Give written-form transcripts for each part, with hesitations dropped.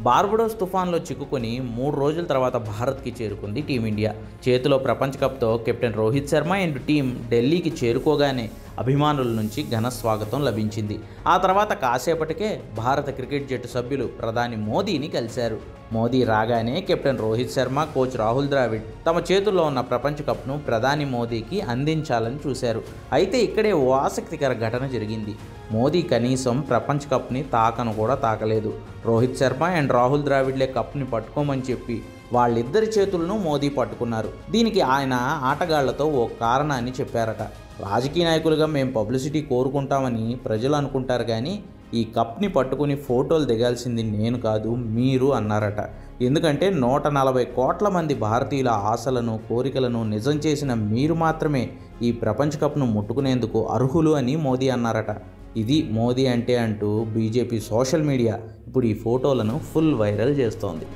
Barbados తుఫాన్లో చిక్కుకొని 3 రోజుల తర్వాత భారత్కి చేరుకుంది టీమిండియా. చేతిలో ప్రపంచ కప్తో captain Rohit Sharma and team ఢిల్లీకి చేరుకోగానే అభిమానుల నుంచి ఘన స్వాగతం లభించింది. ఆ తర్వాత కాసేపటికే భారత క్రికెట్ జట్టు సభ్యులు ప్రధాని మోదీని కలిశారు. మోదీ రాగానే కెప్టెన్ రోహిత్ శర్మ, కోచ్ రాహుల్ ద్రావిడ్ తమ చేతుల్లో ఉన్న ప్రపంచ కప్ను ప్రధాని మోదీకి అందించాలని చూశారు. అయితే ఇక్కడే ఓ ఆసక్తికర ఘటన జరిగింది. మోదీ కనీసం ప్రపంచ కప్ని తాకను కూడా తాకలేదు. రోహిత్ శర్మ అండ్ రాహుల్ ద్రావిడ్లే కప్ని పట్టుకోమని చెప్పి వాళ్ళిద్దరి చేతులను మోదీ పట్టుకున్నారు. దీనికి ఆయన ఆటగాళ్లతో ఓ కారణాన్ని చెప్పారట. రాజకీయ నాయకులుగా మేము పబ్లిసిటీ కోరుకుంటామని ప్రజలు అనుకుంటారు, కానీ ఈ కప్ని పట్టుకుని ఫోటోలు దిగాల్సింది నేను కాదు, మీరు అన్నారట. ఎందుకంటే 140 కోట్ల మంది భారతీయుల ఆశలను, కోరికలను నిజం చేసిన మీరు మాత్రమే ఈ ప్రపంచ కప్ను ముట్టుకునేందుకు అర్హులు అని మోదీ అన్నారట. ఇది మోదీ అంటే అంటూ బీజేపీ సోషల్ మీడియా ఇప్పుడు ఈ ఫోటోలను ఫుల్ వైరల్ చేస్తోంది.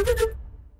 Thank you.